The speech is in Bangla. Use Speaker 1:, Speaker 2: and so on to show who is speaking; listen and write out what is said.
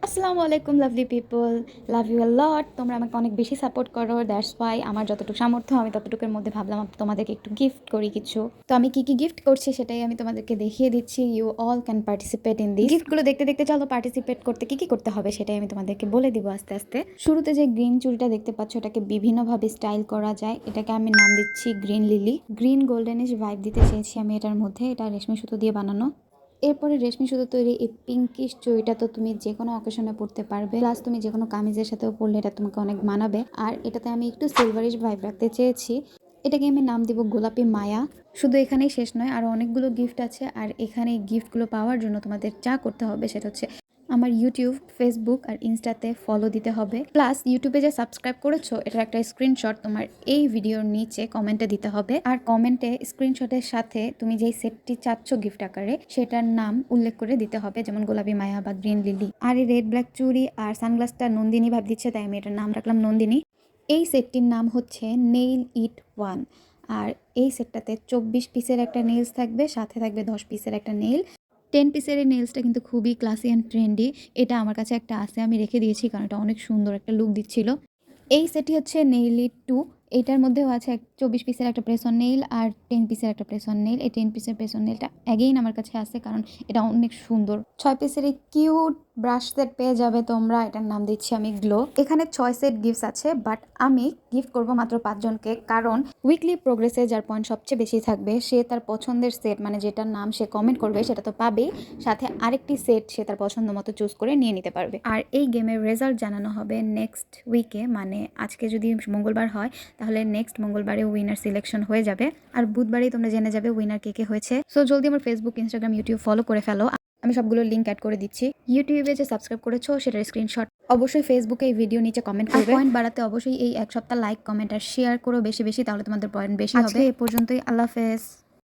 Speaker 1: আসসালামু আলাইকুম lovely people, love you a lot. তোমরা আমাকে অনেক বেশি সাপোর্ট করো, দ্যাটস ওয়াই আমার যতটুকু সামর্থ্য আমি ততটুকুর মধ্যে ভাবলাম তোমাদেরকে একটু গিফট করি কিছু। তো আমি কি কি গিফট করছি সেটাই আমি তোমাদেরকে দেখিয়ে দিচ্ছি। You all can participate in this. গিফটগুলো দেখতে দেখতে চলো পার্টিসিপেট করতে কি কি করতে হবে সেটাই আমি তোমাদেরকে বলে দিব আস্তে আস্তে। শুরুতে যে গ্রিন চুড়িটা দেখতে পাচ্ছ এটাকে বিভিন্নভাবে স্টাইল করা যায়। এটাকে আমি নাম দিচ্ছি green lily. Green goldenish vibe দিতে চেয়েছি আমি এটার মধ্যে। এটা রেশমি সুতো দিয়ে বানানো। এরপরে রেশমি সুতো তৈরি এই পিঙ্কিশ চুড়িটা তো তুমি যে কোনো অকেশনে পরতে পারবে, প্লাস তুমি যে কোনো কামিজের সাথেও পরলে এটা তোমাকে অনেক মানাবে। আর এটাতে আমি একটু সিলভারিশ ভাইব রাখতে চেয়েছি। এটাকে আমি নাম দিব গোলাপি মায়া। শুধু এখানেই শেষ নয়, আরও অনেকগুলো গিফট আছে। আর এখানে এই গিফটগুলো পাওয়ার জন্য তোমাদের যা করতে হবে সেটা হচ্ছে আমার ইউটিউব, ফেসবুক আর ইনস্টাতে ফলো দিতে হবে। প্লাস ইউটিউবে যে সাবস্ক্রাইব করেছো এটার একটা স্ক্রিনশট তোমার এই ভিডিওর নিচে কমেন্টে দিতে হবে। আর কমেন্টে স্ক্রিনশটের সাথে তুমি যেই সেটটি চাচ্ছ গিফট আকারে সেটার নাম উল্লেখ করে দিতে হবে, যেমন গোলাপি মায়া বা গ্রিন লিলি। আর এই রেড ব্ল্যাক চুড়ি আর সানগ্লাসটা নন্দিনী ভাব দিচ্ছে, তাই আমি এটার নাম রাখলাম নন্দিনী। এই সেটটির নাম হচ্ছে নেইল ইট ওয়ান। আর এই সেটটাতে 24 পিসের একটা নেইলস থাকবে, সাথে থাকবে 10 পিসের একটা নেইল। 10 পিসের এই নেলসটা কিন্তু খুবই ক্লাসি অ্যান্ড ট্রেন্ডি। এটা আমার কাছে একটা আছে, আমি রেখে দিয়েছি কারণ এটা অনেক সুন্দর একটা লুক দিচ্ছিল। এই সেটটি হচ্ছে নেইল ইট টু। এটার মধ্যেও আছে 24 পিসের একটা প্রেস অন নেইল আর 10 পিসের একটা প্রেস অন নেইল। এই 10 পিসের প্রেস অন নেইলটা অ্যাগেইন আমার কাছে আছে কারণ এটা অনেক সুন্দর। 6 পিসের এই কিউট ব্রাশ সেট পেয়ে যাবে তোমরা। এটার নাম দিচ্ছি আমি গ্লো। এখানে 6 সেট গিফটস আছে, বাট আমি গিফট করব মাত্র 5 জনকে, কারণ উইকলি প্রোগ্রেসে যার পয়েন্ট সবচেয়ে বেশি থাকবে সে তার পছন্দের সেট, মানে যেটার নাম সে কমেন্ট করবে সেটা তো পাবেই, সাথে আরেকটি সেট সে তার পছন্দ মতো চুজ করে নিয়ে নিতে পারবে। আর এই গেমের রেজাল্ট জানানো হবে নেক্সট উইকে, মানে আজকে যদি মঙ্গলবার হয় তাহলে নেক্সট মঙ্গলবারে উইনার সিলেকশন হয়ে যাবে। আর বুধবারেই তোমরা জেনে যাবে উইনার কে কে হয়েছে। সো জলদি আমার ফেসবুক, ইনস্টাগ্রাম, ইউটিউব ফলো করে ফেলো। আমি সবগুলো লিঙ্ক অ্যাড করে দিচ্ছি। ইউটিউবে যে সাবস্ক্রাইব করেছো সেটার স্ক্রিনশট অবশ্যই ফেসবুকে এই ভিডিও নিচে কমেন্ট করবে। পয়েন্ট বাড়াতে অবশ্যই এই এক সপ্তাহ লাইক, কমেন্ট আর শেয়ার করো বেশি বেশি, তাহলে তোমাদের পয়েন্ট বেশি হবে। আজকে এ পর্যন্তই, আল্লাহ হাফেজ।